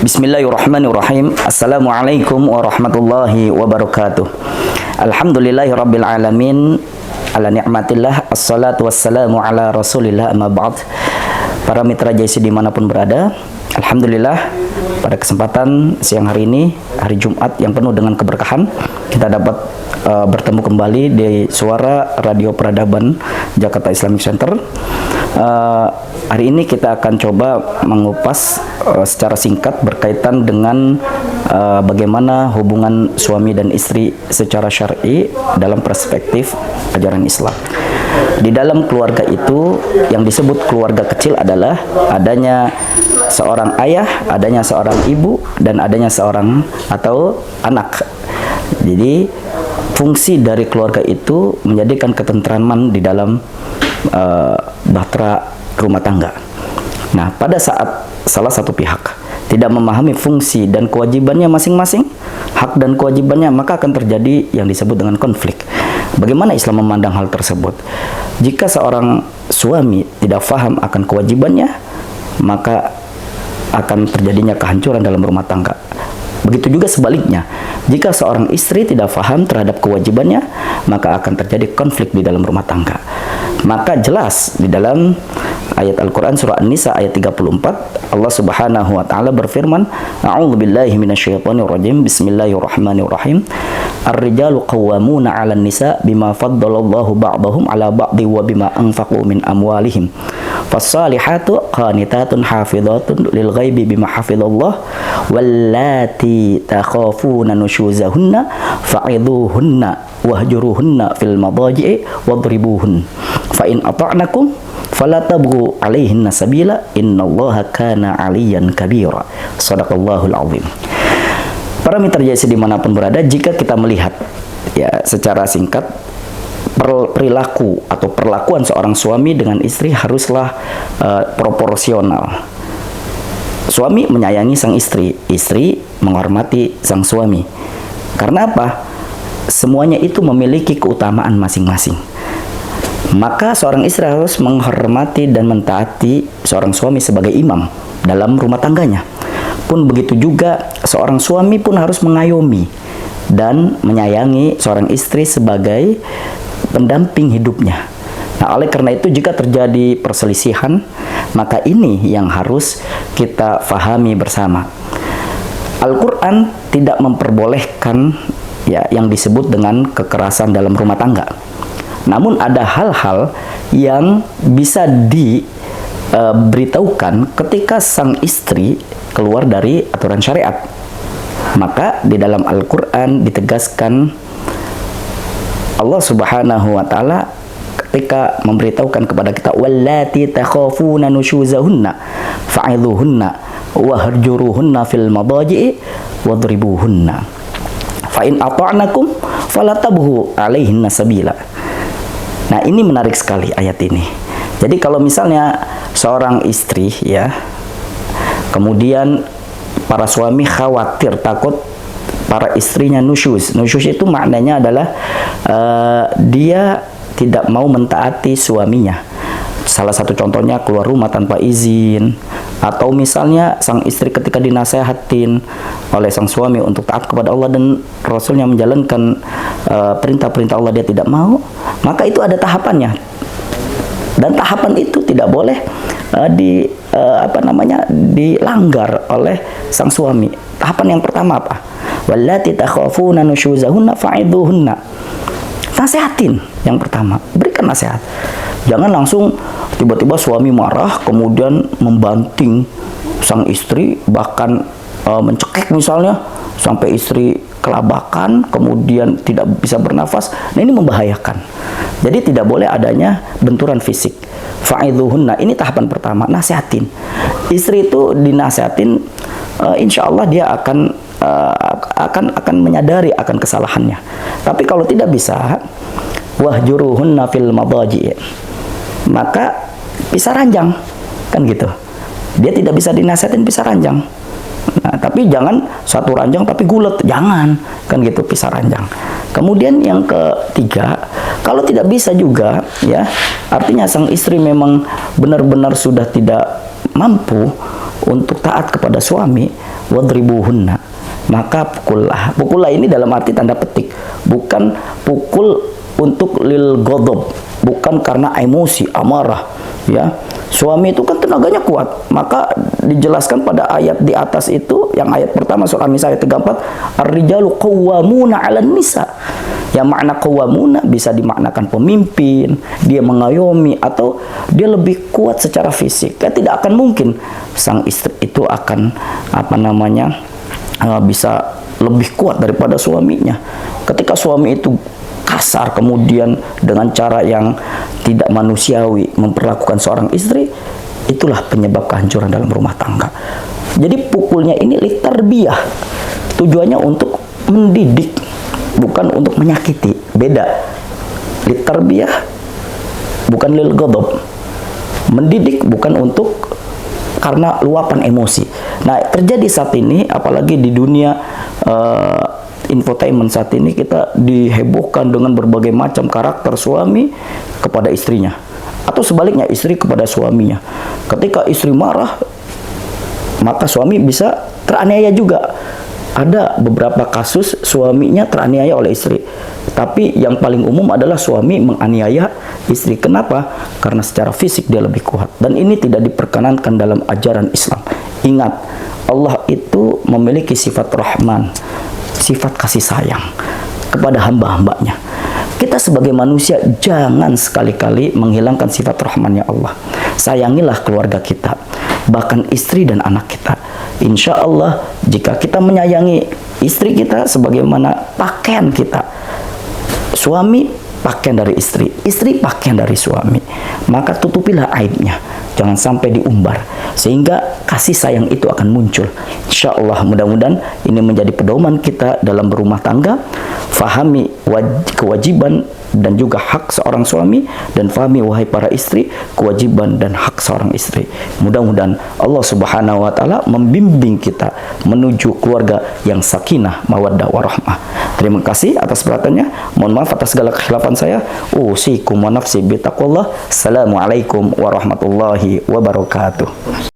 Bismillahirrahmanirrahim. Assalamualaikum warahmatullahi wabarakatuh. Alhamdulillahi rabbil alamin. Ala ni'matillah. Assalatu wassalamu ala rasulillah amma ba'd. Para mitra JC dimanapun berada, alhamdulillah pada kesempatan siang hari ini, hari Jumat yang penuh dengan keberkahan, kita dapat bertemu kembali di Suara Radio Peradaban Jakarta Islamic Center. Hari ini kita akan coba mengupas secara singkat berkaitan dengan bagaimana hubungan suami dan istri secara syar'i dalam perspektif ajaran Islam. Di dalam keluarga itu yang disebut keluarga kecil adalah adanya seorang ayah, adanya seorang ibu, dan adanya seorang atau anak. Jadi fungsi dari keluarga itu menjadikan ketentraman di dalam bahtera rumah tangga. Nah, pada saat salah satu pihak tidak memahami fungsi dan kewajibannya masing-masing, hak dan kewajibannya, maka akan terjadi yang disebut dengan konflik. Bagaimana Islam memandang hal tersebut? Jika seorang suami tidak paham akan kewajibannya, maka akan terjadinya kehancuran dalam rumah tangga. Begitu juga sebaliknya, jika seorang istri tidak paham terhadap kewajibannya, maka akan terjadi konflik di dalam rumah tangga. Maka jelas di dalam ayat Al-Quran surah An-Nisa ayat 34, Allah subhanahu wa ta'ala berfirman, A'udzubillahi minasyaitonirrajim, Bismillahirrahmanirrahim. Ar-rijalu qawwamuna 'alan nisa bima faddalallahu ba'dahum 'ala ba'di wa bima anfaqu min amwalihim. Fas-salihatu qanitatun hafizatun lil ghaibi bima hafizallah wallati takhafuna nushuzahunna fa'idhuhunna wahjuruhunna fil madaji'i wadribuhun. Fa in ata'nakum fala tabghu 'alaihinna sabila innallaha kana 'aliyan kabira. Shadaqallahul 'azim. Para mitra JC dimanapun berada, jika kita melihat ya secara singkat perilaku atau perlakuan seorang suami dengan istri haruslah proporsional. Suami menyayangi sang istri, istri menghormati sang suami. Karena apa? Semuanya itu memiliki keutamaan masing-masing. Maka seorang istri harus menghormati dan mentaati seorang suami sebagai imam dalam rumah tangganya. Pun begitu juga seorang suami pun harus mengayomi dan menyayangi seorang istri sebagai pendamping hidupnya. Nah, oleh karena itu jika terjadi perselisihan, maka ini yang harus kita fahami bersama. Al-Quran tidak memperbolehkan ya yang disebut dengan kekerasan dalam rumah tangga. Namun ada hal-hal yang bisa diberitahukan ketika sang istri keluar dari aturan syariat. Maka di dalam Al-Quran ditegaskan Allah subhanahu wa ta'ala ketika memberitahukan kepada kita wallati takhafuna nushuzahunna fa'idhuhunna wahjuruhunna fil madaji'i wadribuhunna fa in ata'nakum fala tabghu 'alaihinna sabila. Nah, ini menarik sekali ayat ini. Jadi kalau misalnya seorang istri ya, kemudian para suami khawatir, takut para istrinya nusyuz. Nusyuz itu maknanya adalah dia tidak mau mentaati suaminya. Salah satu contohnya keluar rumah tanpa izin, atau misalnya sang istri ketika dinasehatin oleh sang suami untuk taat kepada Allah dan Rasulnya menjalankan perintah-perintah Allah, dia tidak mau, maka itu ada tahapannya. Dan tahapan itu tidak boleh dilanggar oleh sang suami. Tahapan yang pertama apa? Wallati takhafuna nushuzahunna fa'idhuhunna. Nasihatin yang pertama, berikan nasihat. Jangan langsung tiba-tiba suami marah kemudian membanting sang istri, bahkan mencekik misalnya sampai istri kelabakan, kemudian tidak bisa bernafas. Nah, ini membahayakan. Jadi tidak boleh adanya benturan fisik. Fa'idhuhunna, ini tahapan pertama, nasihatin. Istri itu dinasihatin, insya Allah dia akan menyadari akan kesalahannya. Tapi kalau tidak bisa, wahjuruhunna fil madaji', maka pisah ranjang, kan gitu. Dia tidak bisa dinasihatin, pisah ranjang. Nah, tapi jangan satu ranjang tapi gulet, jangan, kan gitu, pisah ranjang. Kemudian yang ketiga, kalau tidak bisa juga ya, artinya sang istri memang benar-benar sudah tidak mampu, untuk taat kepada suami, wadribuhunna, maka pukullah. Pukullah ini dalam arti tanda petik, bukan pukul untuk lil ghadab, bukan karena emosi, amarah, ya. Suami itu kan tenaganya kuat, maka dijelaskan pada ayat di atas itu, yang ayat pertama surah An-Nisa ayat 34, ar-rijalu qawwamuna 'alan nisa. Yang makna qawwamuna bisa dimaknakan pemimpin, dia mengayomi, atau dia lebih kuat secara fisik. Ya, tidak akan mungkin sang istri itu akan bisa lebih kuat daripada suaminya. Ketika suami itu kasar, kemudian dengan cara yang tidak manusiawi memperlakukan seorang istri, itulah penyebab kehancuran dalam rumah tangga. Jadi pukulnya ini litarbiyah, tujuannya untuk mendidik, bukan untuk menyakiti. Beda. Litarbiyah bukan lil ghadab. Mendidik bukan untuk karena luapan emosi. Nah, terjadi saat ini, apalagi di dunia infotainment saat ini, kita dihebohkan dengan berbagai macam karakter suami kepada istrinya, atau sebaliknya istri kepada suaminya. Ketika istri marah, maka suami bisa teraniaya juga. Ada beberapa kasus suaminya teraniaya oleh istri, tapi yang paling umum adalah suami menganiaya istri. Kenapa? Karena secara fisik dia lebih kuat, dan ini tidak diperkenankan dalam ajaran Islam. Ingat, Allah itu memiliki sifat Rahman, sifat kasih sayang kepada hamba-hambanya. Kita sebagai manusia jangan sekali-kali menghilangkan sifat Rahmannya Allah. Sayangilah keluarga kita, bahkan istri dan anak kita. Insya Allah, jika kita menyayangi istri kita sebagaimana pakaian kita, suami pakaian dari istri, istri pakaian dari suami, maka tutupilah aibnya, jangan sampai diumbar, sehingga kasih sayang itu akan muncul. Insya Allah, mudah-mudahan ini menjadi pedoman kita dalam berumah tangga. Fahami kewajiban dan juga hak seorang suami, dan fahami wahai para istri kewajiban dan hak seorang istri. Mudah-mudahan Allah Subhanahu wa taala membimbing kita menuju keluarga yang sakinah, mawaddah warahmah. Terima kasih atas perhatiannya. Mohon maaf atas segala kekhilafan saya. Usikum wa nafsi bitaqwallah. Assalamualaikum warahmatullahi wabarakatuh.